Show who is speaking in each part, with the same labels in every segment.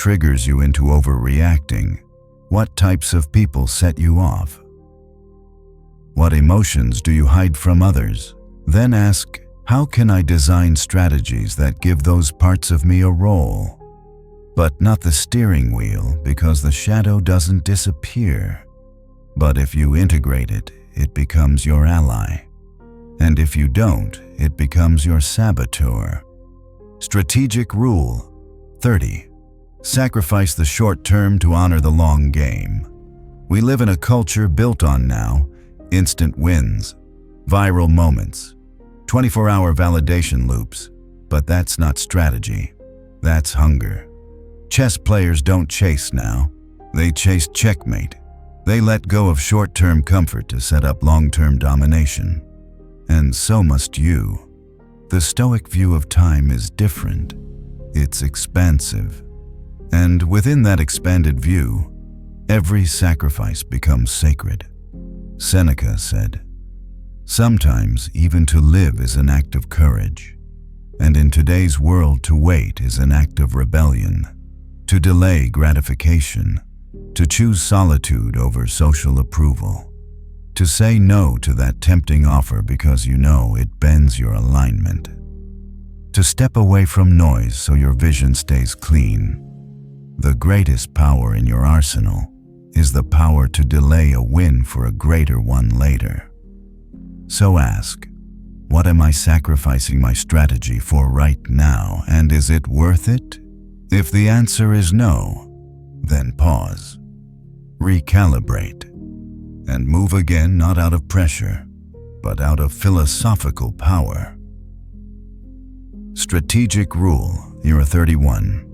Speaker 1: triggers you into overreacting? What types of people set you off? What emotions do you hide from others? Then ask, how can I design strategies that give those parts of me a role? But not the steering wheel, because the shadow doesn't disappear. But if you integrate it, it becomes your ally. And if you don't, it becomes your saboteur. Strategic Rule 30. Sacrifice the short term to honor the long game. We live in a culture built on now, instant wins, viral moments, 24-hour validation loops. But that's not strategy. That's hunger. Chess players don't chase now. They chase checkmate. They let go of short-term comfort to set up long-term domination. And so must you. The Stoic view of time is different. It's expansive. And within that expanded view, every sacrifice becomes sacred. Seneca said, "Sometimes even to live is an act of courage. And in today's world, to wait is an act of rebellion. To delay gratification, to choose solitude over social approval, to say no to that tempting offer because you know it bends your alignment, to step away from noise so your vision stays clean. The greatest power in your arsenal is the power to delay a win for a greater one later." So ask, what am I sacrificing my strategy for right now, and is it worth it? If the answer is no, then pause, recalibrate, and move again, not out of pressure, but out of philosophical power. Strategic Rule 31.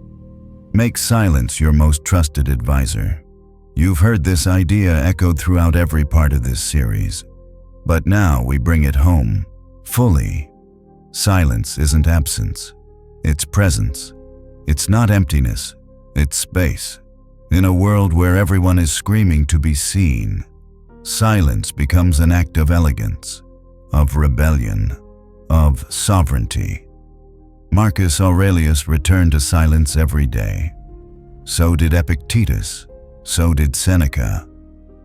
Speaker 1: Make silence your most trusted advisor. You've heard this idea echoed throughout every part of this series, but now we bring it home, fully. Silence isn't absence, it's presence. It's not emptiness, it's space. In a world where everyone is screaming to be seen, silence becomes an act of elegance, of rebellion, of sovereignty. Marcus Aurelius returned to silence every day. So did Epictetus, so did Seneca.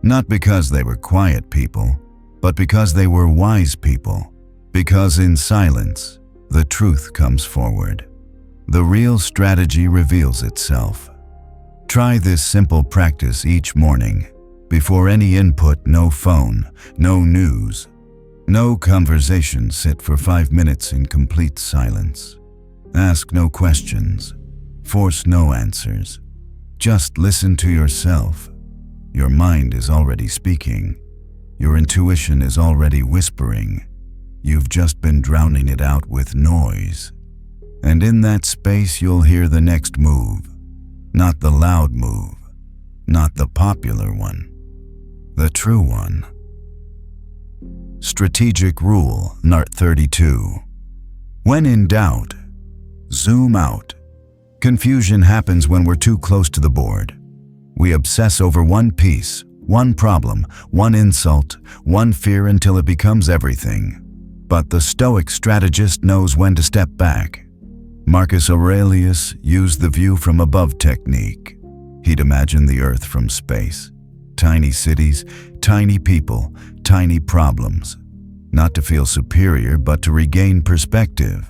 Speaker 1: Not because they were quiet people, but because they were wise people. Because in silence, the truth comes forward. The real strategy reveals itself. Try this simple practice each morning. Before any input, no phone, no news, no conversation. Sit for 5 minutes in complete silence. Ask no questions. Force no answers. Just listen to yourself. Your mind is already speaking. Your intuition is already whispering. You've just been drowning it out with noise. And in that space, you'll hear the next move. Not the loud move, not the popular one, the true one. Strategic Rule 32. When in doubt, zoom out. Confusion happens when we're too close to the board. We obsess over one piece, one problem, one insult, one fear until it becomes everything. But the Stoic strategist knows when to step back. Marcus Aurelius used the view from above technique. He'd imagine the earth from space. Tiny cities, tiny people, tiny problems. Not to feel superior, but to regain perspective.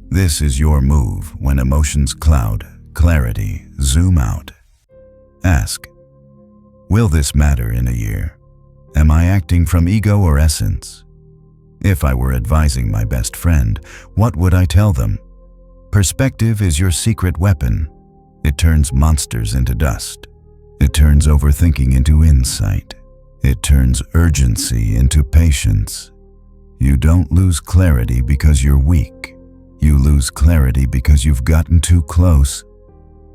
Speaker 1: This is your move when emotions cloud, clarity, zoom out. Ask, will this matter in a year? Am I acting from ego or essence? If I were advising my best friend, what would I tell them? Perspective is your secret weapon. It turns monsters into dust. It turns overthinking into insight. It turns urgency into patience. You don't lose clarity because you're weak. You lose clarity because you've gotten too close.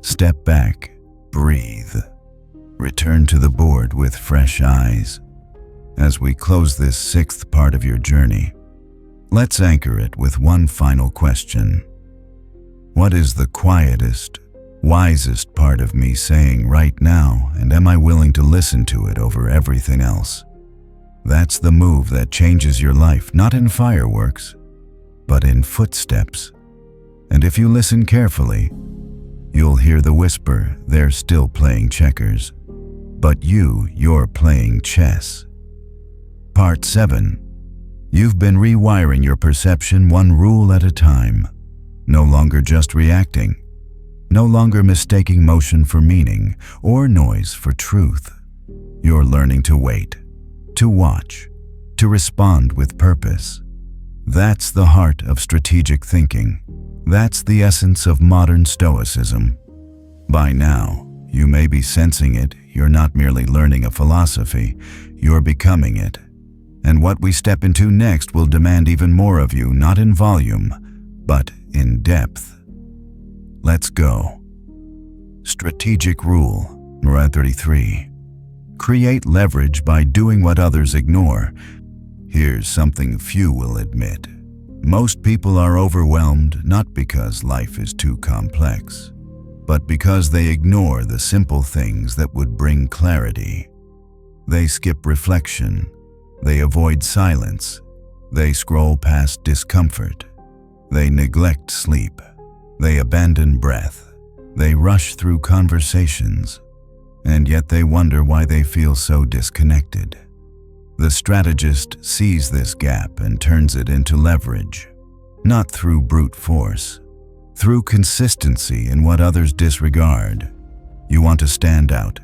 Speaker 1: Step back, breathe. Return to the board with fresh eyes. As we close this 6th part of your journey, let's anchor it with one final question. What is the quietest, wisest part of me saying right now, and am I willing to listen to it over everything else? That's the move that changes your life, not in fireworks, but in footsteps. And if you listen carefully, You'll hear the whisper, they're still playing checkers. But you're playing chess. Part 7. You've been rewiring your perception one rule at a time. No longer just reacting. No longer mistaking motion for meaning or noise for truth. You're learning to wait, to watch, to respond with purpose. That's the heart of strategic thinking. That's the essence of modern Stoicism. By now, you may be sensing it. You're not merely learning a philosophy, you're becoming it. And what we step into next will demand even more of you, not in volume, but in depth. Let's go. Strategic rule, number 33. Create leverage by doing what others ignore. Here's something few will admit. Most people are overwhelmed not because life is too complex, but because they ignore the simple things that would bring clarity. They skip reflection. They avoid silence. They scroll past discomfort. They neglect sleep. They abandon breath. They rush through conversations. And yet they wonder why they feel so disconnected. The strategist sees this gap and turns it into leverage, not through brute force, through consistency in what others disregard. You want to stand out.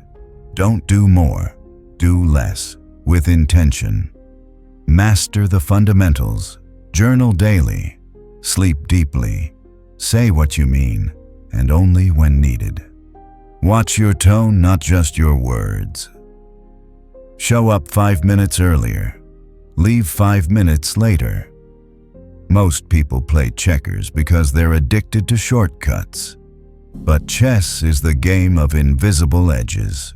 Speaker 1: Don't do more, do less, with intention. Master the fundamentals, journal daily, sleep deeply, say what you mean, and only when needed. Watch your tone, not just your words. Show up 5 minutes earlier, leave 5 minutes later. Most people play checkers because they're addicted to shortcuts. But chess is the game of invisible edges,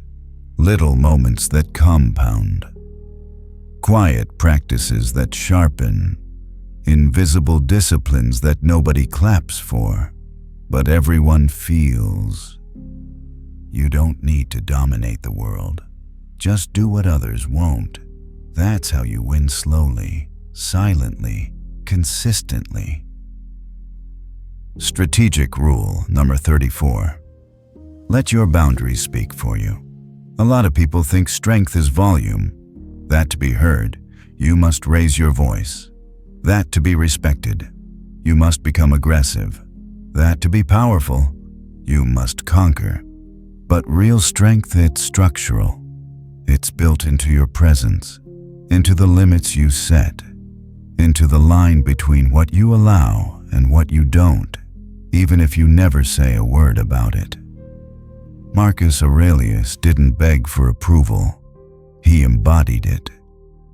Speaker 1: little moments that compound, quiet practices that sharpen, invisible disciplines that nobody claps for, but everyone feels. You don't need to dominate the world. Just do what others won't. That's how you win slowly, silently, consistently. Strategic rule, number 34. Let your boundaries speak for you. A lot of people think strength is volume. That to be heard, you must raise your voice. That to be respected, you must become aggressive. That to be powerful, you must conquer. But real strength, it's structural. It's built into your presence, into the limits you set, into the line between what you allow and what you don't, even if you never say a word about it. Marcus Aurelius didn't beg for approval. He embodied it.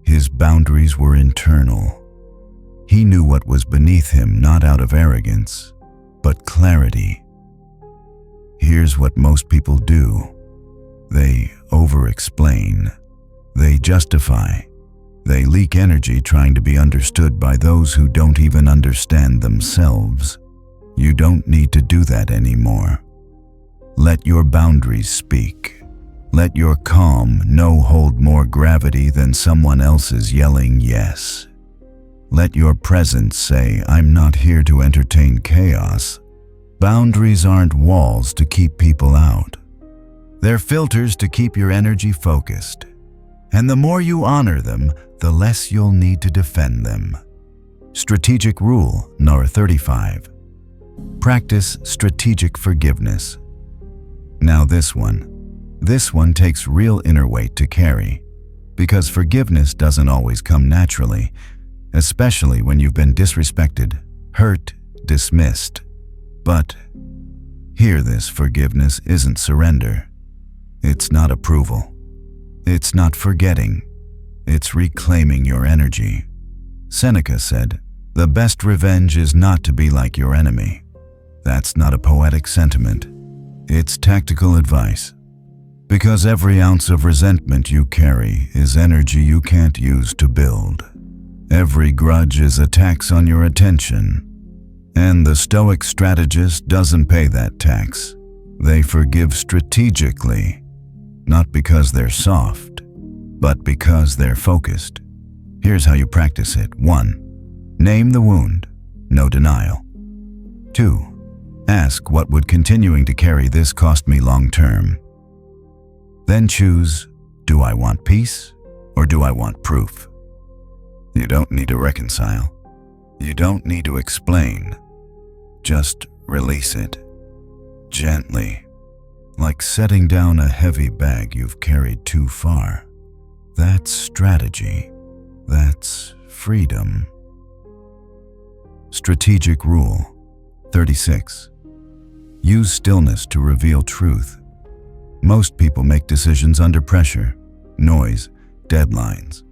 Speaker 1: His boundaries were internal. He knew what was beneath him, not out of arrogance, but clarity. Here's what most people do. They over-explain. They justify. They leak energy trying to be understood by those who don't even understand themselves. You don't need to do that anymore. Let your boundaries speak. Let your calm no hold more gravity than someone else's yelling yes. Let your presence say, I'm not here to entertain chaos. Boundaries aren't walls to keep people out. They're filters to keep your energy focused. And the more you honor them, the less you'll need to defend them. Strategic rule, number 35. Practice strategic forgiveness. Now this one takes real inner weight to carry, because forgiveness doesn't always come naturally, especially when you've been disrespected, hurt, dismissed. But hear this, forgiveness isn't surrender. It's not approval. It's not forgetting. It's reclaiming your energy. Seneca said, "The best revenge is not to be like your enemy." That's not a poetic sentiment. It's tactical advice. Because every ounce of resentment you carry is energy you can't use to build. Every grudge is a tax on your attention. And the Stoic strategist doesn't pay that tax. They forgive strategically, not because they're soft, but because they're focused. Here's how you practice it. 1. Name the wound, no denial. 2. Ask, what would continuing to carry this cost me long term? Then choose, do I want peace or do I want proof? You don't need to reconcile. You don't need to explain. Just release it. Gently, like setting down a heavy bag you've carried too far. That's strategy. That's freedom. Strategic Rule 36. Use stillness to reveal truth. Most people make decisions under pressure, noise, deadlines.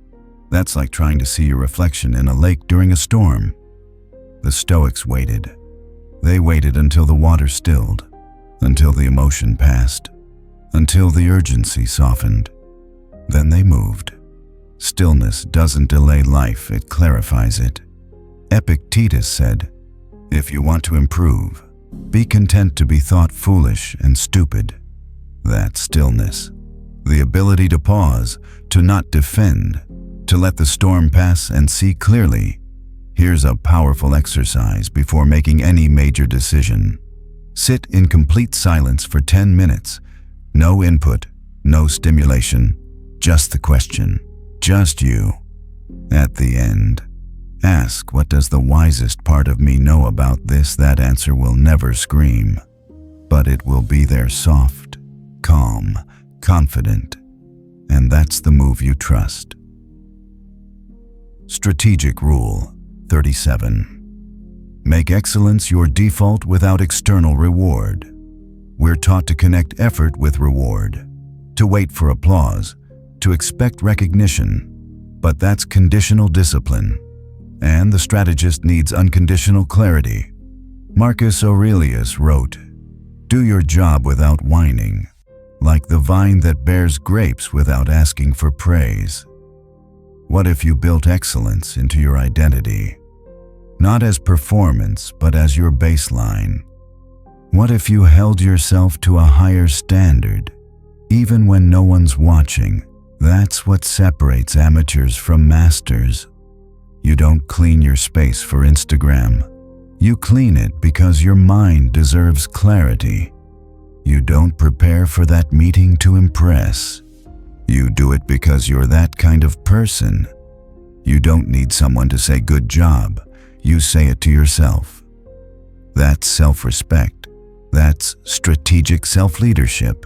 Speaker 1: That's like trying to see your reflection in a lake during a storm. The Stoics waited. They waited until the water stilled, until the emotion passed, until the urgency softened. Then they moved. Stillness doesn't delay life, it clarifies it. Epictetus said, "If you want to improve, be content to be thought foolish and stupid." That's stillness. The ability to pause, to not defend, to let the storm pass and see clearly. Here's a powerful exercise before making any major decision. Sit in complete silence for 10 minutes. No input, no stimulation, just the question, just you. At the end, ask, what does the wisest part of me know about this? That answer will never scream, but it will be there, soft, calm, confident, and that's the move you trust. Strategic Rule 37. Make excellence your default without external reward. We're taught to connect effort with reward, to wait for applause, to expect recognition, but that's conditional discipline, and the strategist needs unconditional clarity. Marcus Aurelius wrote, "Do your job without whining, like the vine that bears grapes without asking for praise." What if you built excellence into your identity? Not as performance, but as your baseline. What if you held yourself to a higher standard, even when no one's watching? That's what separates amateurs from masters. You don't clean your space for Instagram. You clean it because your mind deserves clarity. You don't prepare for that meeting to impress. You do it because you're that kind of person. You don't need someone to say good job. You say it to yourself. That's self-respect. That's strategic self-leadership.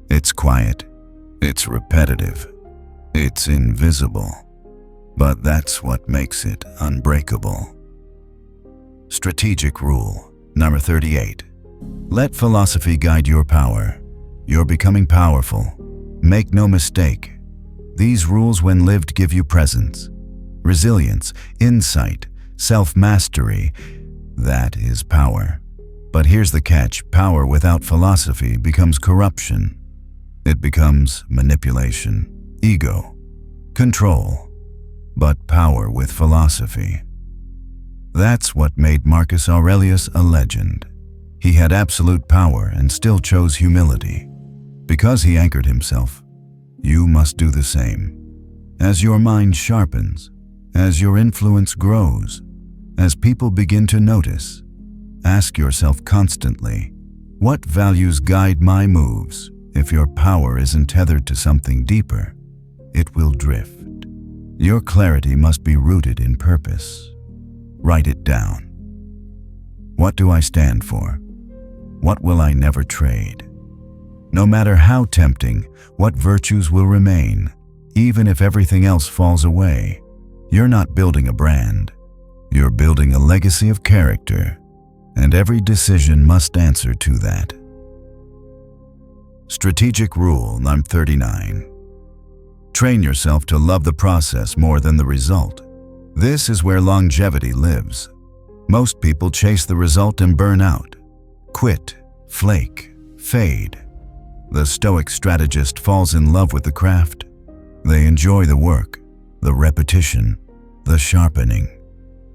Speaker 1: It's quiet. It's repetitive. It's invisible. But that's what makes it unbreakable. Strategic Rule number 38. Let philosophy guide your power. You're becoming powerful. Make no mistake. These rules, when lived, give you presence, resilience, insight, self-mastery. That is power. But here's the catch. Power without philosophy becomes corruption. It becomes manipulation, ego, control. But power with philosophy. That's what made Marcus Aurelius a legend. He had absolute power and still chose humility. Because he anchored himself. You must do the same. As your mind sharpens, as your influence grows, as people begin to notice, ask yourself constantly, what values guide my moves? If your power isn't tethered to something deeper, it will drift. Your clarity must be rooted in purpose. Write it down. What do I stand for? What will I never trade? No matter how tempting, what virtues will remain? Even if everything else falls away, you're not building a brand. You're building a legacy of character, and every decision must answer to that. Strategic Rule number 39. Train yourself to love the process more than the result. This is where longevity lives. Most people chase the result and burn out. Quit, flake, fade. The Stoic strategist falls in love with the craft. They enjoy the work, the repetition, the sharpening.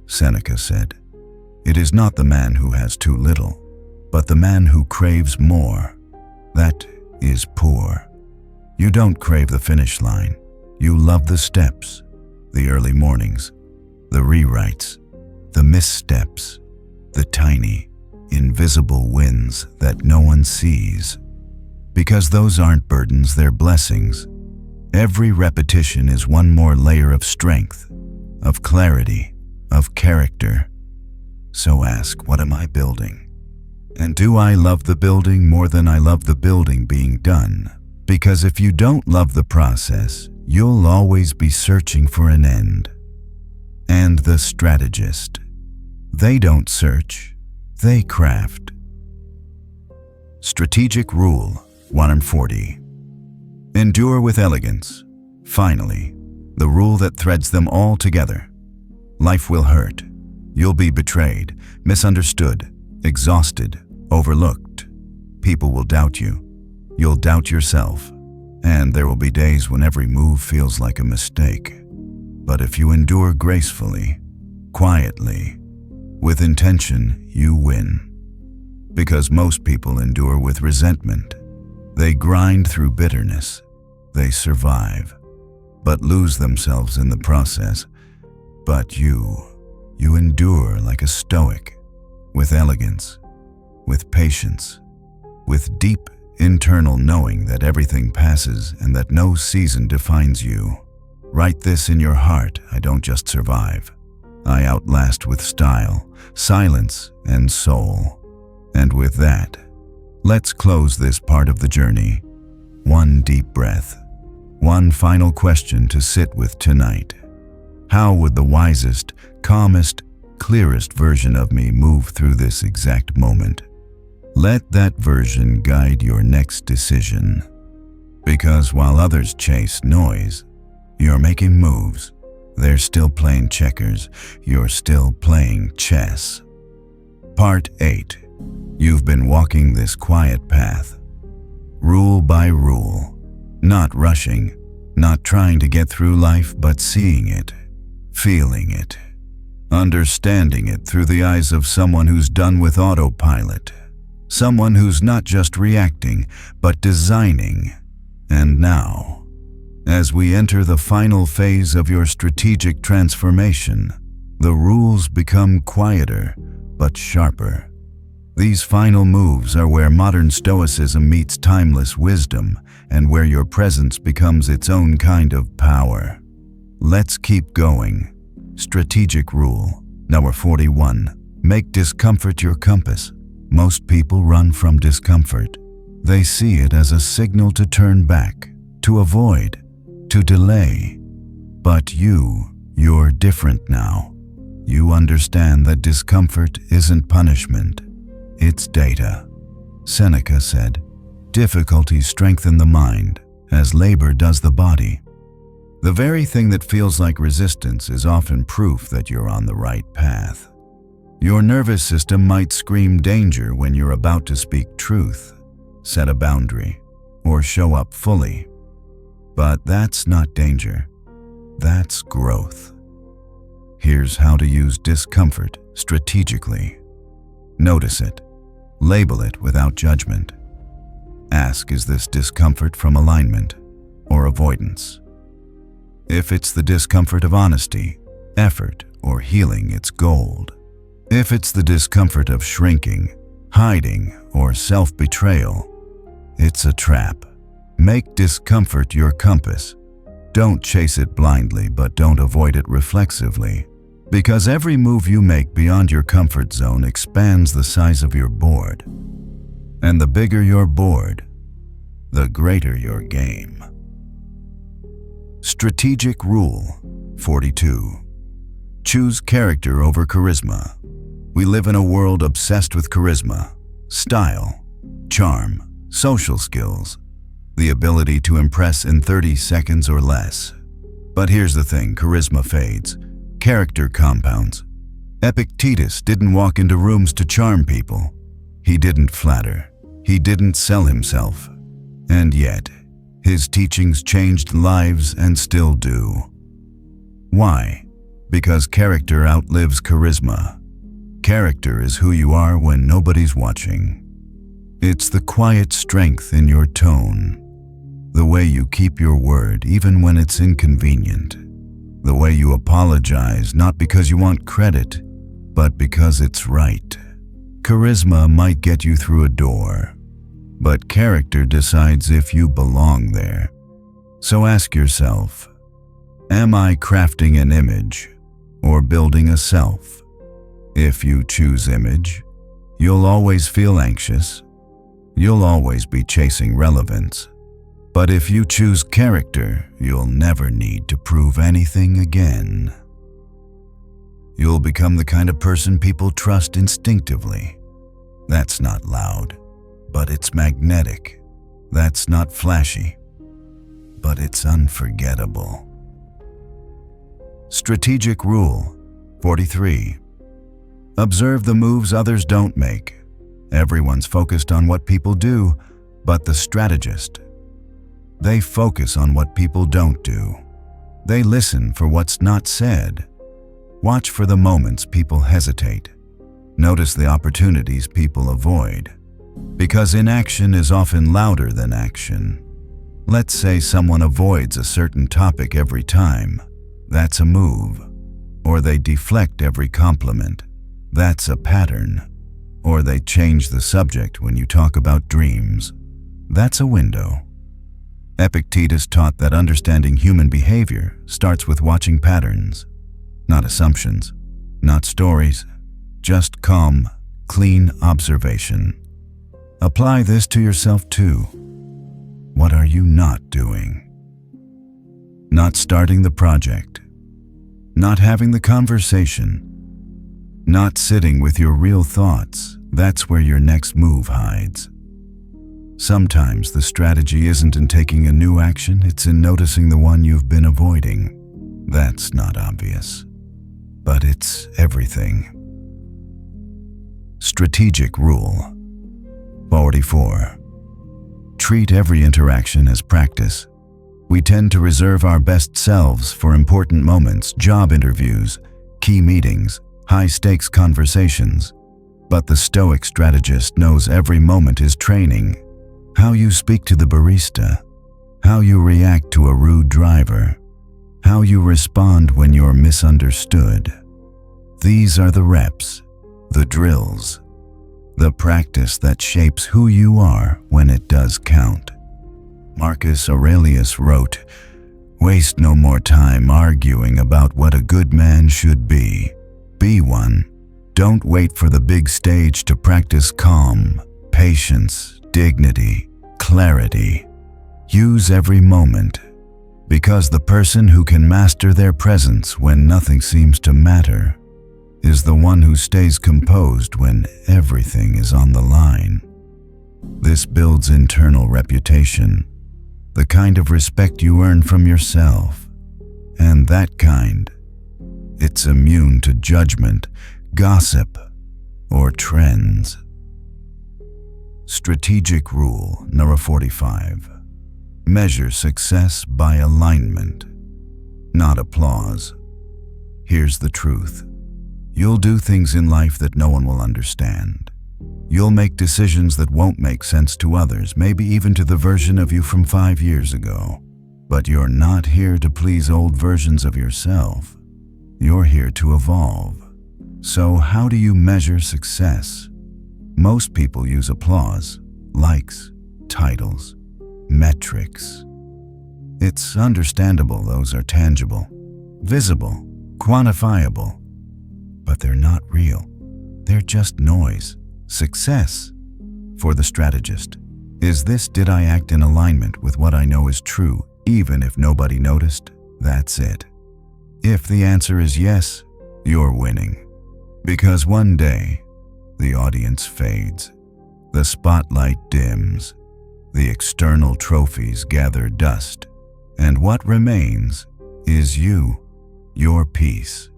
Speaker 1: Seneca said, "It is not the man who has too little, but the man who craves more. That is poor." You don't crave the finish line. You love the steps, the early mornings, the rewrites, the missteps, the tiny, invisible wins that no one sees. Because those aren't burdens, they're blessings. Every repetition is one more layer of strength, of clarity, of character. So ask, what am I building? And do I love the building more than I love the building being done? Because if you don't love the process, you'll always be searching for an end. And the strategist, they don't search, they craft. Strategic Rule 140. Endure with elegance. Finally, the rule that threads them all together. Life will hurt. You'll be betrayed, misunderstood, exhausted, overlooked. People will doubt you. You'll doubt yourself. And there will be days when every move feels like a mistake. But if you endure gracefully, quietly, with intention, you win. Because most people endure with resentment. They grind through bitterness. They survive, but lose themselves in the process. But you endure like a Stoic, with elegance, with patience, with deep internal knowing that everything passes and that no season defines you. Write this in your heart: I don't just survive. I outlast with style, silence, and soul. And with that, let's close this part of the journey. One deep breath. One final question to sit with tonight. How would the wisest, calmest, clearest version of me move through this exact moment? Let that version guide your next decision. Because while others chase noise, you're making moves. They're still playing checkers. You're still playing chess. Part 8. You've been walking this quiet path, rule by rule, not rushing, not trying to get through life, but seeing it, feeling it, understanding it through the eyes of someone who's done with autopilot, someone who's not just reacting, but designing. And now, as we enter the final phase of your strategic transformation, the rules become quieter, but sharper. These final moves are where modern Stoicism meets timeless wisdom and where your presence becomes its own kind of power. Let's keep going. Strategic Rule number 41. Make discomfort your compass. Most people run from discomfort. They see it as a signal to turn back, to avoid, to delay. But you're different now. You understand that discomfort isn't punishment. It's data. Seneca said, difficulties strengthen the mind, as labor does the body. The very thing that feels like resistance is often proof that you're on the right path. Your nervous system might scream danger when you're about to speak truth, set a boundary, or show up fully. But that's not danger. That's growth. Here's how to use discomfort strategically. Notice it. Label it without judgment. Ask, is this discomfort from alignment or avoidance? If it's the discomfort of honesty, effort, or healing, it's gold. If it's the discomfort of shrinking, hiding, or self-betrayal, it's a trap. Make discomfort your compass. Don't chase it blindly, but don't avoid it reflexively. Because every move you make beyond your comfort zone expands the size of your board. And the bigger your board, the greater your game. Strategic Rule 42. Choose character over charisma. We live in a world obsessed with charisma, style, charm, social skills, the ability to impress in 30 seconds or less. But here's the thing, charisma fades. Character compounds. Epictetus didn't walk into rooms to charm people. He didn't flatter. He didn't sell himself. And yet, his teachings changed lives and still do. Why? Because character outlives charisma. Character is who you are when nobody's watching. It's the quiet strength in your tone, the way you keep your word even when it's inconvenient. The way you apologize not because you want credit, but because it's right. Charisma might get you through a door, but character decides if you belong there. So ask yourself, am I crafting an image or building a self? If you choose image, you'll always feel anxious. You'll always be chasing relevance. But if you choose character, you'll never need to prove anything again. You'll become the kind of person people trust instinctively. That's not loud, but it's magnetic. That's not flashy, but it's unforgettable. Strategic Rule 43. Observe the moves others don't make. Everyone's focused on what people do, but the strategist, they focus on what people don't do. They listen for what's not said. Watch for the moments people hesitate. Notice the opportunities people avoid. Because inaction is often louder than action. Let's say someone avoids a certain topic every time. That's a move. Or they deflect every compliment. That's a pattern. Or they change the subject when you talk about dreams. That's a window. Epictetus taught that understanding human behavior starts with watching patterns, not assumptions, not stories, just calm, clean observation. Apply this to yourself too. What are you not doing? Not starting the project, not having the conversation, not sitting with your real thoughts. That's where your next move hides. Sometimes the strategy isn't in taking a new action, it's in noticing the one you've been avoiding. That's not obvious, but it's everything. Strategic Rule 44. Treat every interaction as practice. We tend to reserve our best selves for important moments, job interviews, key meetings, high-stakes conversations. But the Stoic strategist knows every moment is training. How you speak to the barista, how you react to a rude driver, how you respond when you're misunderstood. These are the reps, the drills, the practice that shapes who you are when it does count. Marcus Aurelius wrote, "Waste no more time arguing about what a good man should be. Be one. Don't wait for the big stage to practice calm, patience, dignity, clarity. Use every moment, because the person who can master their presence when nothing seems to matter is the one who stays composed when everything is on the line." This builds internal reputation, the kind of respect you earn from yourself. And that kind, it's immune to judgment, gossip, or trends. Strategic Rule number 45. Measure success by alignment, not applause. Here's the truth. You'll do things in life that no one will understand. You'll make decisions that won't make sense to others, maybe even to the version of you from 5 years ago. But you're not here to please old versions of yourself. You're here to evolve. So how do you measure success? Most people use applause, likes, titles, metrics. It's understandable those are tangible, visible, quantifiable, but they're not real. They're just noise. Success, for the strategist, is this: did I act in alignment with what I know is true, even if nobody noticed? That's it. If the answer is yes, you're winning. Because one day, the audience fades, the spotlight dims, the external trophies gather dust, and what remains is you, your peace,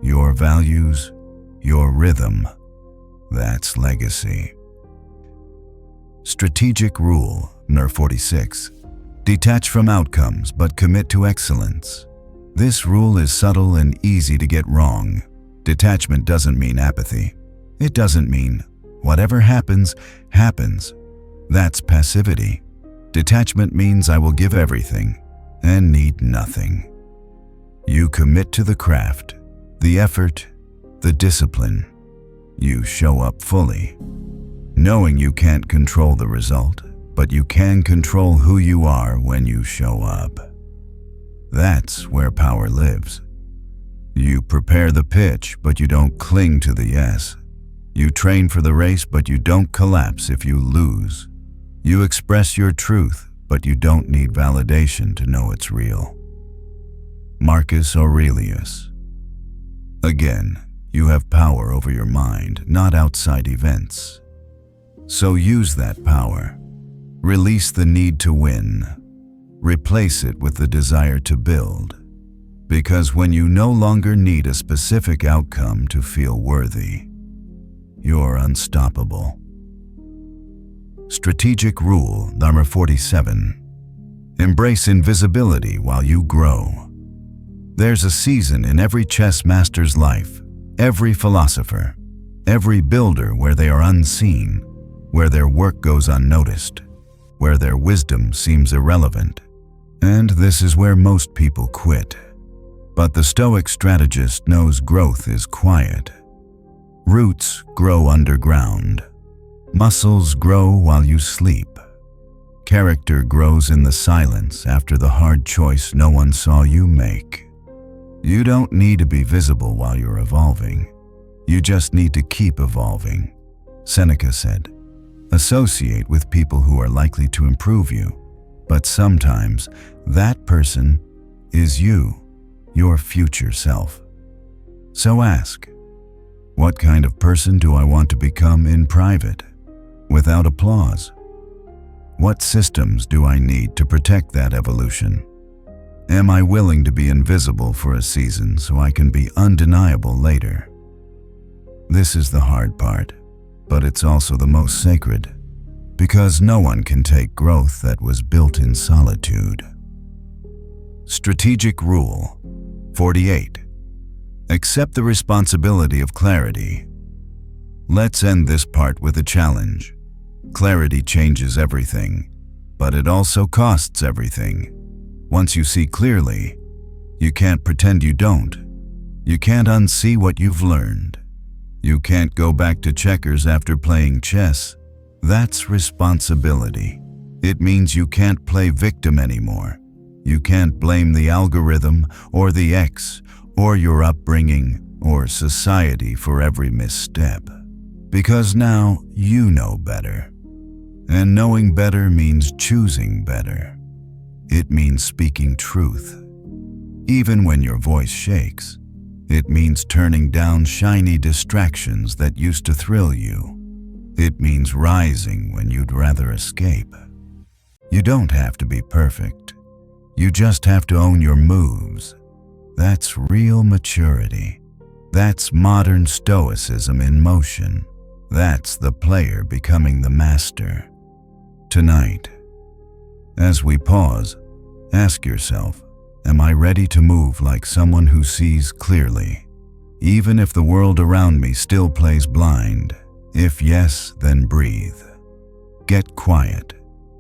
Speaker 1: your values, your rhythm. That's legacy. Strategic Rule number 46. Detach from outcomes but commit to excellence. This rule is subtle and easy to get wrong. Detachment doesn't mean apathy. It doesn't mean whatever happens, happens. That's passivity. Detachment means I will give everything and need nothing. You commit to the craft, the effort, the discipline. you show up fully, knowing you can't control the result, but you can control who you are when you show up. That's where power lives. You prepare the pitch, but you don't cling to the yes. You train for the race, but you don't collapse if you lose. You express your truth, but you don't need validation to know it's real. Marcus Aurelius. Again, you have power over your mind, not outside events. So use that power. Release the need to win. Replace it with the desire to build. Because when you no longer need a specific outcome to feel worthy, you're unstoppable. Strategic rule number 47. Embrace invisibility while you grow. There's a season in every chess master's life, every philosopher, every builder where they are unseen, where their work goes unnoticed, where their wisdom seems irrelevant. And this is where most people quit. But the Stoic strategist knows growth is quiet. Roots grow underground. Muscles grow while you sleep. Character grows in the silence after the hard choice no one saw you make. You don't need to be visible while you're evolving. You just need to keep evolving. Seneca said, "Associate with people who are likely to improve you, but sometimes that person is you, your future self." So ask, what kind of person do I want to become in private, without applause? What systems do I need to protect that evolution? Am I willing to be invisible for a season so I can be undeniable later? This is the hard part, but it's also the most sacred, because no one can take growth that was built in solitude. Strategic rule 48. Accept the responsibility of clarity. Let's end this part with a challenge. Clarity changes everything, but it also costs everything. Once you see clearly, you can't pretend you don't. You can't unsee what you've learned. You can't go back to checkers after playing chess. That's responsibility. It means you can't play victim anymore. You can't blame the algorithm or the ex or your upbringing or society for every misstep. Because now you know better. And knowing better means choosing better. It means speaking truth. Even when your voice shakes, it means turning down shiny distractions that used to thrill you. It means rising when you'd rather escape. You don't have to be perfect. You just have to own your moves. That's real maturity. That's modern Stoicism in motion. That's the player becoming the master. Tonight, as we pause, ask yourself, am I ready to move like someone who sees clearly, even if the world around me still plays blind? If yes, then breathe. Get quiet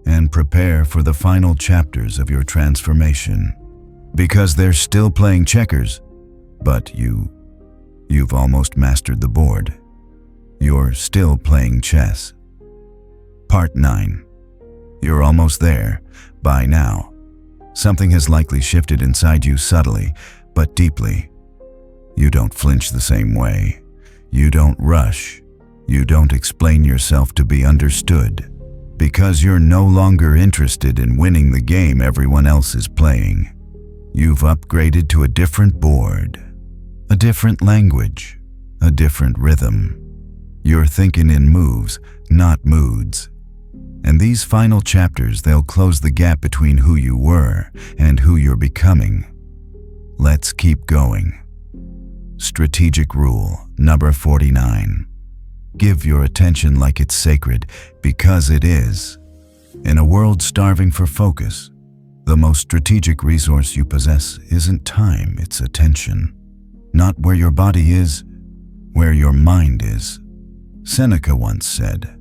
Speaker 1: and prepare for the final chapters of your transformation. Because they're still playing checkers, but you've almost mastered the board. You're still playing chess. Part 9. You're almost there. By now, something has likely shifted inside you subtly, but deeply. You don't flinch the same way. You don't rush. You don't explain yourself to be understood. Because you're no longer interested in winning the game everyone else is playing. You've upgraded to a different board, a different language, a different rhythm. You're thinking in moves, not moods. And these final chapters, they'll close the gap between who you were and who you're becoming. Let's keep going. Strategic rule number 49. Give your attention like it's sacred, because it is. In a world starving for focus, the most strategic resource you possess isn't time, it's attention. Not where your body is, where your mind is. Seneca once said,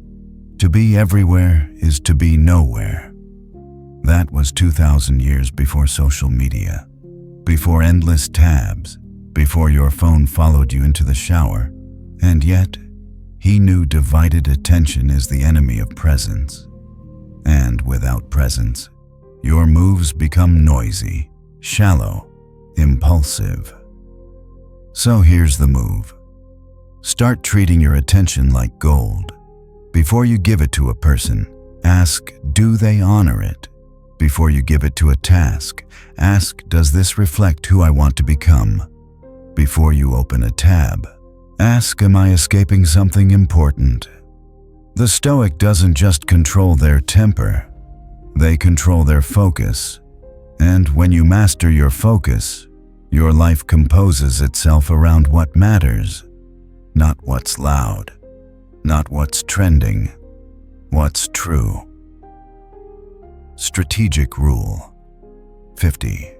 Speaker 1: "To be everywhere is to be nowhere." That was 2,000 years before social media, before endless tabs, before your phone followed you into the shower. And yet, He knew divided attention is the enemy of presence. And without presence, your moves become noisy, shallow, impulsive. So here's the move. Start treating your attention like gold. Before you give it to a person, ask, do they honor it? Before you give it to a task, ask, does this reflect who I want to become? Before you open a tab, ask, am I escaping something important? The Stoic doesn't just control their temper, they control their focus. And when you master your focus, your life composes itself around what matters, not what's loud, not what's trending, what's true. Strategic Rule 50.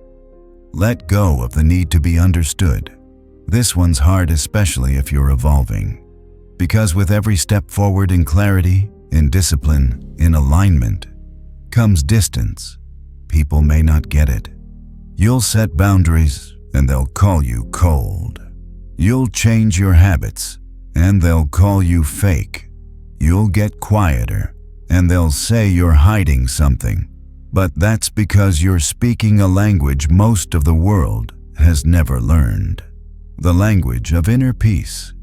Speaker 1: Let go of the need to be understood. This one's hard, especially if you're evolving. Because with every step forward in clarity, in discipline, in alignment, comes distance. People may not get it. You'll set boundaries, and they'll call you cold. You'll change your habits, and they'll call you fake. You'll get quieter, and they'll say you're hiding something. But that's because you're speaking a language most of the world has never learned. The language of inner peace,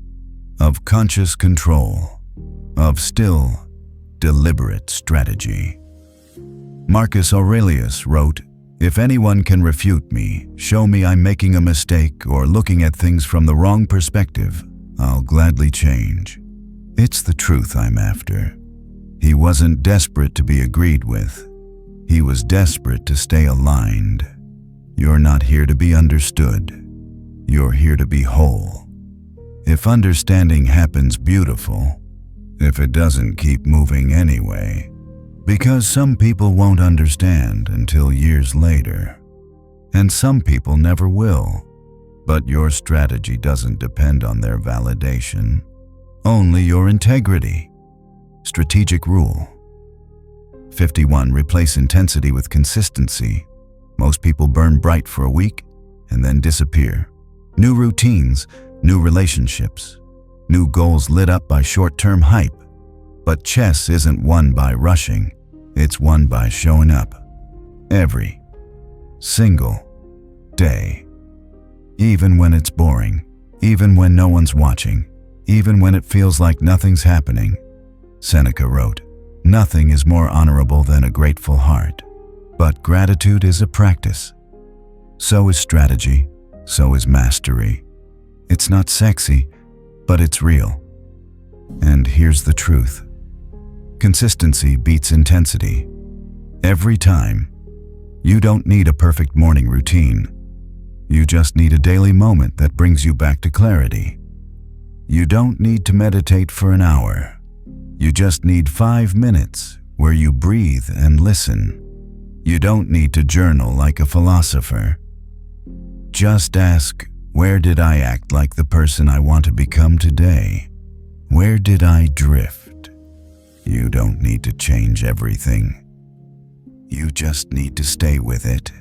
Speaker 1: of conscious control, of still, deliberate strategy. Marcus Aurelius wrote, "If anyone can refute me, show me I'm making a mistake or looking at things from the wrong perspective, I'll gladly change." It's the truth I'm after. He wasn't desperate to be agreed with. He was desperate to stay aligned. You're not here to be understood. You're here to be whole. If understanding happens, beautiful. If it doesn't, keep moving anyway. Because some people won't understand until years later. And some people never will. But your strategy doesn't depend on their validation. Only your integrity. Strategic Rule 51. Replace intensity with consistency. Most people burn bright for a week and then disappear. New routines, new relationships, new goals lit up by short-term hype. But chess isn't won by rushing, it's won by showing up. Every single day. Even when it's boring, even when no one's watching, even when it feels like nothing's happening. Seneca wrote, "Nothing is more honorable than a grateful heart." But gratitude is a practice. So is strategy, so is mastery. It's not sexy, but it's real. And here's the truth. Consistency beats intensity. Every time. You don't need a perfect morning routine. You just need a daily moment that brings you back to clarity. You don't need to meditate for an hour. You just need 5 minutes where you breathe and listen. You don't need to journal like a philosopher. Just ask, where did I act like the person I want to become today? Where did I drift? You don't need to change everything. You just need to stay with it.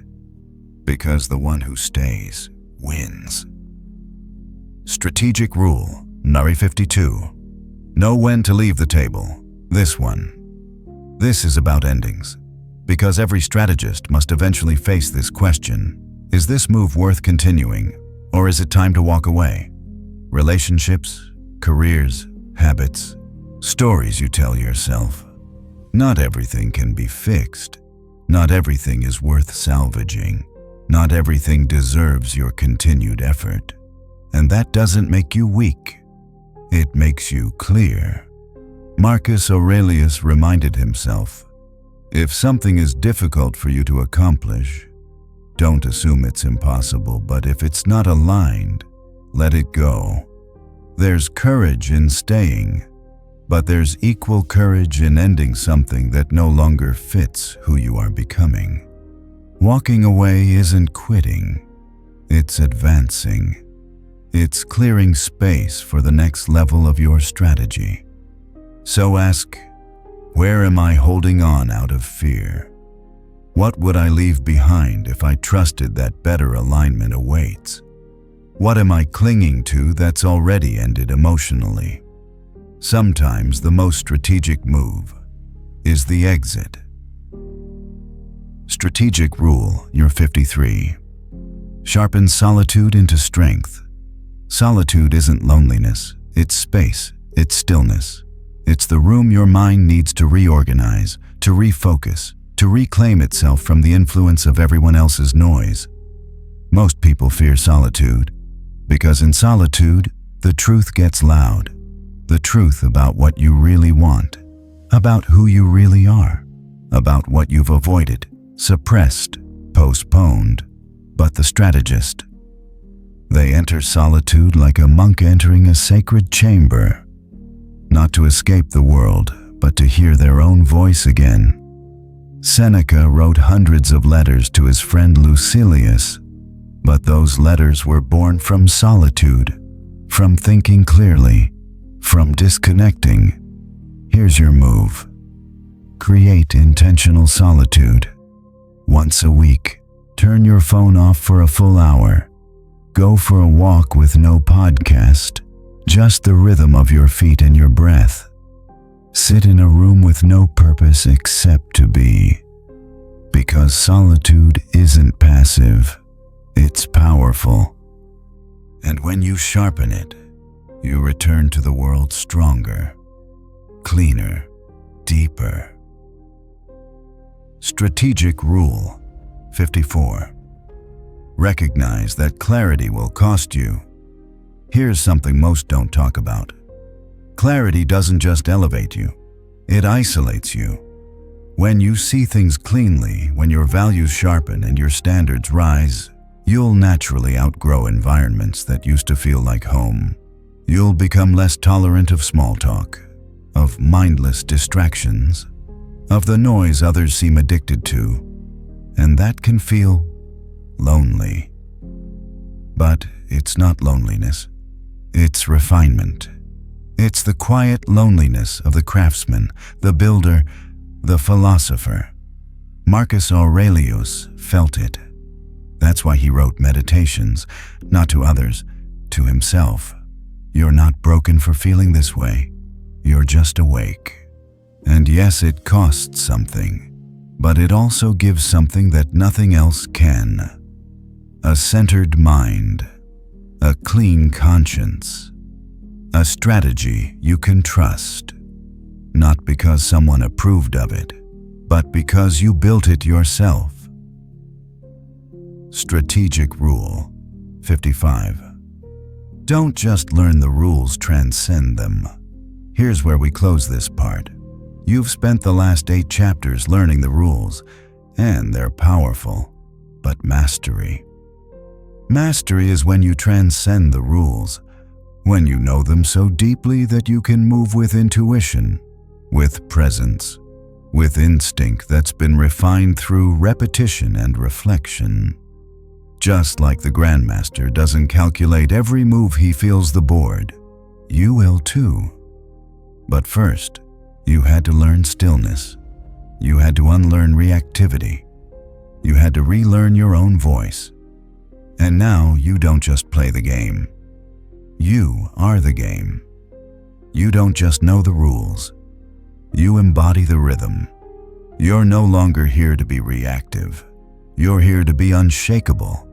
Speaker 1: Because the one who stays wins. Strategic Rule Nari 52. Know when to leave the table. This one. This is about endings. Because every strategist must eventually face this question. Is this move worth continuing, or is it time to walk away? Relationships, careers, habits, stories you tell yourself. Not everything can be fixed. Not everything is worth salvaging. Not everything deserves your continued effort. And that doesn't make you weak. It makes you clear. Marcus Aurelius reminded himself, if something is difficult for you to accomplish, don't assume it's impossible, but if it's not aligned, let it go. There's courage in staying, but there's equal courage in ending something that no longer fits who you are becoming. Walking away isn't quitting, it's advancing. It's clearing space for the next level of your strategy. So ask, where am I holding on out of fear? What would I leave behind if I trusted that better alignment awaits? What am I clinging to that's already ended emotionally? Sometimes the most strategic move is the exit. Strategic rule, you're 53. Sharpen solitude into strength. Solitude isn't loneliness, it's space, it's stillness. It's the room your mind needs to reorganize, to refocus, to reclaim itself from the influence of everyone else's noise. Most people fear solitude, because in solitude, the truth gets loud. The truth about what you really want, about who you really are, about what you've avoided, suppressed, postponed. But the strategist, they enter solitude like a monk entering a sacred chamber, not to escape the world, but to hear their own voice again. Seneca wrote hundreds of letters to his friend Lucilius, but those letters were born from solitude, from thinking clearly, from disconnecting. Here's your move. Create intentional solitude. Once a week, turn your phone off for a full hour. Go for a walk with no podcast, just the rhythm of your feet and your breath. Sit in a room with no purpose except to be. Because solitude isn't passive, it's powerful. And when you sharpen it, you return to the world stronger, cleaner, deeper. Strategic rule, 54. Recognize that clarity will cost you. Here's something most don't talk about. Clarity doesn't just elevate you, it isolates you. When you see things cleanly, when your values sharpen and your standards rise, you'll naturally outgrow environments that used to feel like home. You'll become less tolerant of small talk, of mindless distractions, of the noise others seem addicted to, and that can feel lonely. But it's not loneliness. It's refinement. It's the quiet loneliness of the craftsman, the builder, the philosopher. Marcus Aurelius felt it. That's why he wrote Meditations, not to others, to himself. You're not broken for feeling this way. You're just awake. And yes, it costs something, but it also gives something that nothing else can. A centered mind, a clean conscience, a strategy you can trust, not because someone approved of it, but because you built it yourself. Strategic rule, 55. Don't just learn the rules, transcend them. Here's where we close this part. You've spent the last 8 chapters learning the rules, and they're powerful, but mastery. Mastery is when you transcend the rules, when you know them so deeply that you can move with intuition, with presence, with instinct that's been refined through repetition and reflection. Just like the grandmaster doesn't calculate every move he feels the board, you will too. But first, you had to learn stillness. You had to unlearn reactivity. You had to relearn your own voice. And now you don't just play the game. You are the game. You don't just know the rules. You embody the rhythm. You're no longer here to be reactive. You're here to be unshakable.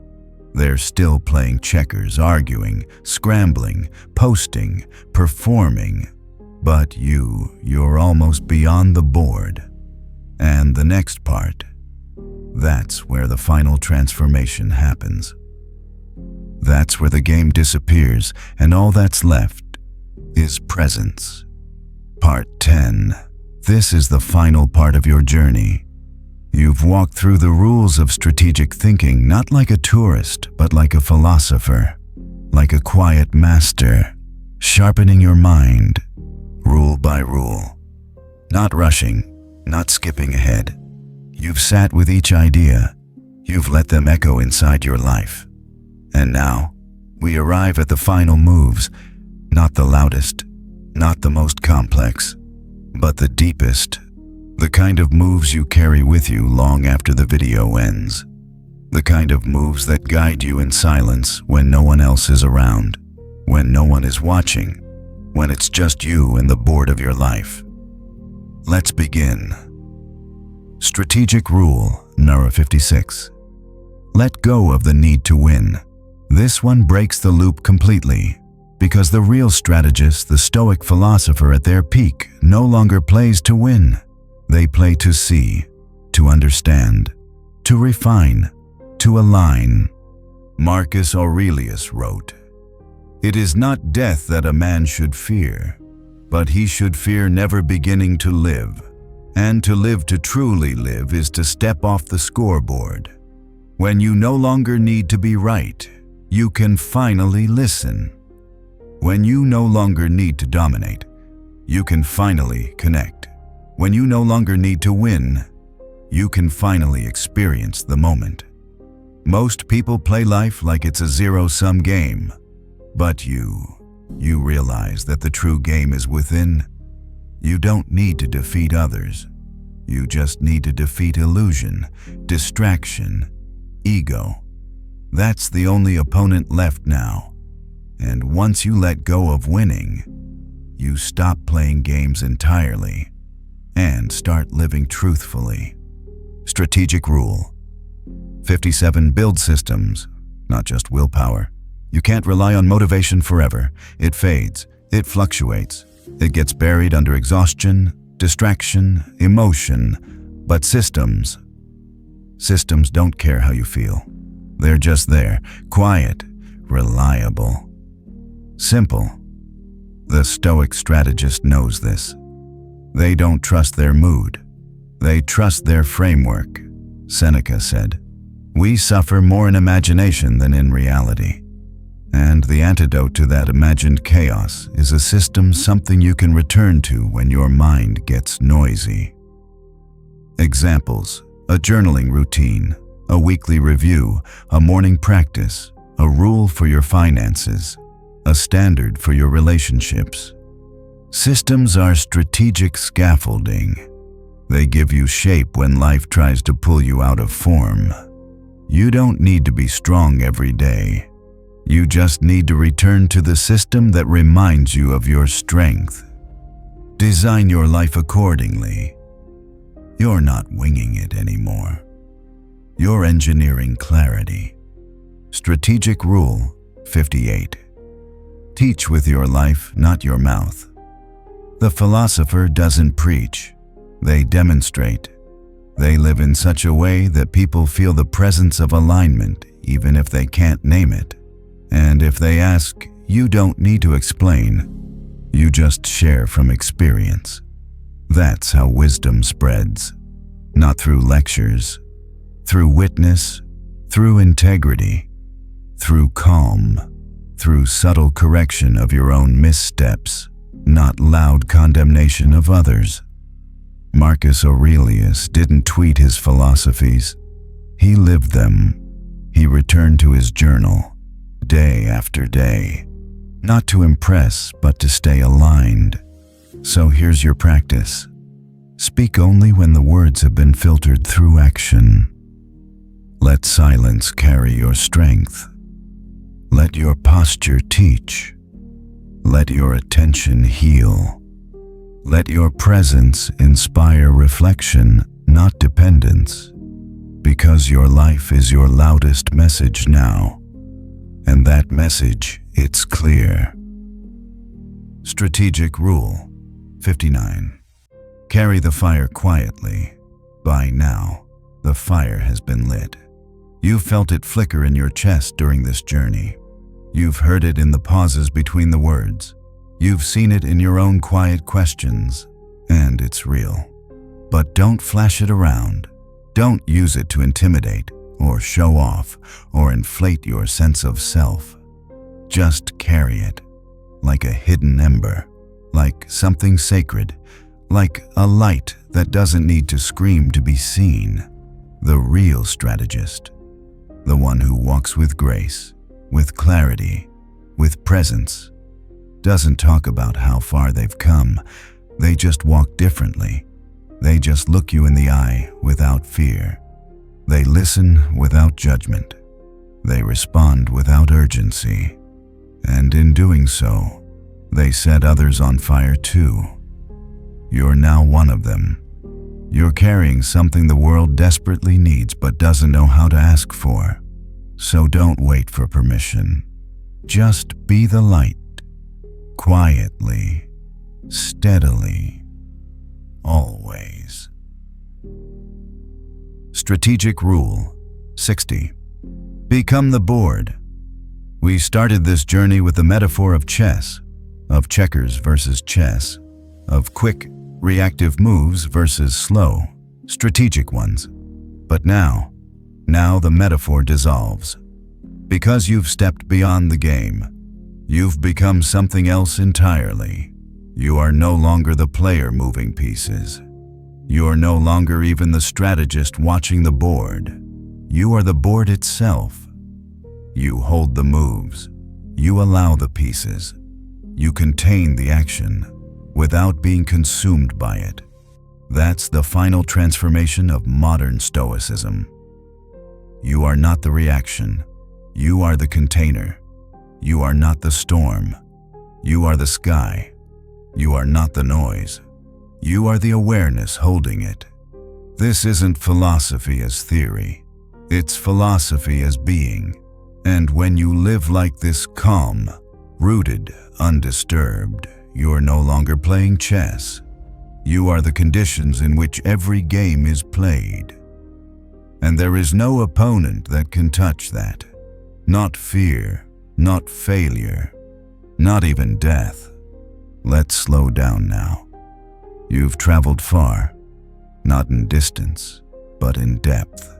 Speaker 1: They're still playing checkers, arguing, scrambling, posting, performing. But you're almost beyond the board. And the next part, that's where the final transformation happens. That's where the game disappears and all that's left is presence. Part 10. This is the final part of your journey. You've walked through the rules of strategic thinking not like a tourist, but like a philosopher, like a quiet master, sharpening your mind, rule by rule. Not rushing, not skipping ahead. You've sat with each idea. You've let them echo inside your life. And now, we arrive at the final moves, not the loudest, not the most complex, but the deepest. The kind of moves you carry with you long after the video ends. The kind of moves that guide you in silence when no one else is around, when no one is watching, when it's just you and the board of your life. Let's begin. Strategic rule number 56. Let go of the need to win. This one breaks the loop completely, because the real strategist, the Stoic philosopher at their peak, no longer plays to win. They play to see, to understand, to refine, to align. Marcus Aurelius wrote, "It is not death that a man should fear, but he should fear never beginning to live. And to live to truly live is to step off the scoreboard. When you no longer need to be right, you can finally listen. When you no longer need to dominate, you can finally connect. When you no longer need to win, you can finally experience the moment." Most people play life like it's a zero-sum game, but you realize that the true game is within. You don't need to defeat others. You just need to defeat illusion, distraction, ego. That's the only opponent left now. And once you let go of winning, you stop playing games entirely and start living truthfully. Strategic rule 57. Build systems, not just willpower. You can't rely on motivation forever. It fades, it fluctuates, it gets buried under exhaustion, distraction, emotion. But systems don't care how you feel. They're just there, quiet, reliable, simple. The Stoic strategist knows this. They don't trust their mood. They trust their framework. Seneca said, "We suffer more in imagination than in reality." And the antidote to that imagined chaos is a system, something you can return to when your mind gets noisy. Examples: a journaling routine, a weekly review, a morning practice, a rule for your finances, a standard for your relationships. Systems are strategic scaffolding. They give you shape when life tries to pull you out of form. You don't need to be strong every day. You just need to return to the system that reminds you of your strength. Design your life accordingly. You're not winging it anymore. You're engineering clarity. Strategic rule 58. Teach with your life, not your mouth. The philosopher doesn't preach. They demonstrate. They live in such a way that people feel the presence of alignment, even if they can't name it. And if they ask, you don't need to explain. You just share from experience. That's how wisdom spreads. Not through lectures, through witness, through integrity, through calm, through subtle correction of your own missteps, not loud condemnation of others. Marcus Aurelius didn't tweet his philosophies. He lived them. He returned to his journal, day after day, not to impress, but to stay aligned. So here's your practice. Speak only when the words have been filtered through action. Let silence carry your strength. Let your posture teach. Let your attention heal. Let your presence inspire reflection, not dependence, because your life is your loudest message now, and that message, it's clear. Strategic rule 59. Carry the fire quietly. By now, the fire has been lit. You've felt it flicker in your chest during this journey. You've heard it in the pauses between the words. You've seen it in your own quiet questions, and it's real. But don't flash it around. Don't use it to intimidate, or show off, or inflate your sense of self. Just carry it, like a hidden ember, like something sacred, like a light that doesn't need to scream to be seen. The real strategist, the one who walks with grace, with clarity, with presence, doesn't talk about how far they've come. They just walk differently. They just look you in the eye without fear. They listen without judgment. They respond without urgency. And in doing so, They set others on fire too. You're now one of them. You're carrying something the world desperately needs but doesn't know how to ask for. So don't wait for permission. Just be the light. Quietly, steadily, always. Strategic Rule 60. Become the board. We started this journey with the metaphor of chess, of checkers versus chess, of quick, reactive moves versus slow, strategic ones. But now the metaphor dissolves. Because you've stepped beyond the game, you've become something else entirely. You are no longer the player moving pieces. You are no longer even the strategist watching the board. You are the board itself. You hold the moves. You allow the pieces. You contain the action without being consumed by it. That's the final transformation of modern Stoicism. You are not the reaction. You are the container. You are not the storm. You are the sky. You are not the noise. You are the awareness holding it. This isn't philosophy as theory. It's philosophy as being. And when you live like this, calm, rooted, undisturbed, you're no longer playing chess. You are the conditions in which every game is played. And there is no opponent that can touch that. Not fear, not failure, not even death. Let's slow down now. You've traveled far, not in distance, but in depth.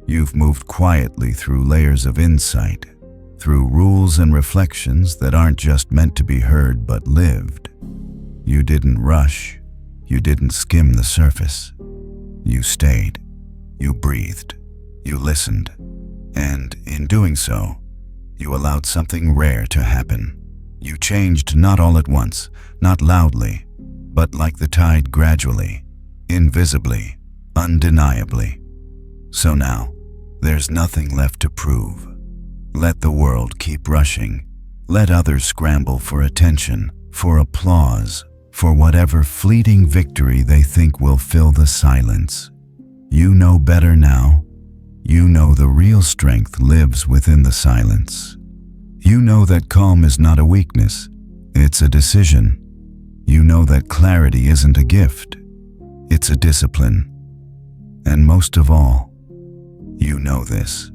Speaker 1: You've moved quietly through layers of insight, through rules and reflections that aren't just meant to be heard but lived. You didn't rush. You didn't skim the surface. You stayed. You breathed. You listened. And in doing so, you allowed something rare to happen. You changed not all at once, not loudly, but like the tide, gradually, invisibly, undeniably. So now, there's nothing left to prove. Let the world keep rushing. Let others scramble for attention, for applause, for whatever fleeting victory they think will fill the silence. You know better now. You know the real strength lives within the silence. You know that calm is not a weakness, it's a decision. You know that clarity isn't a gift, it's a discipline. And most of all, you know this.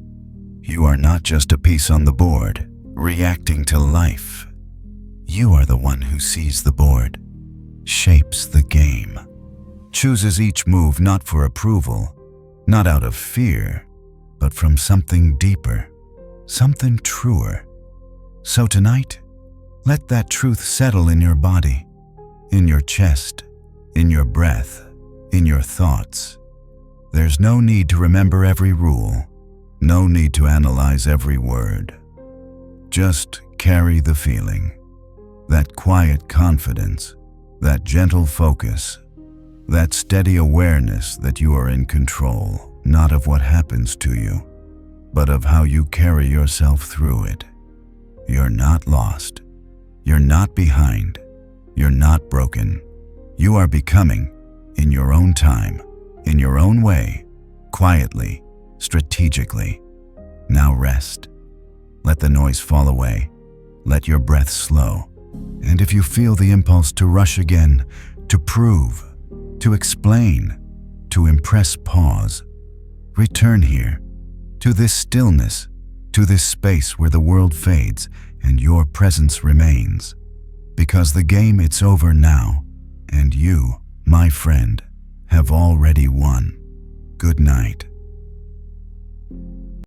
Speaker 1: You are not just a piece on the board, reacting to life. You are the one who sees the board, shapes the game, chooses each move not for approval, not out of fear, but from something deeper, something truer. So tonight, let that truth settle in your body, in your chest, in your breath, in your thoughts. There's no need to remember every rule, no need to analyze every word. Just carry the feeling, that quiet confidence, that gentle focus, that steady awareness that you are in control, not of what happens to you, but of how you carry yourself through it. You're not lost. You're not behind. You're not broken. You are becoming, in your own time, in your own way, quietly, strategically. Now rest. Let the noise fall away. Let your breath slow. And if you feel the impulse to rush again, to prove, to explain, to impress, pause. Return here, to this stillness, to this space where the world fades and your presence remains. Because the game, it's over now, and you, my friend, have already won. Good night.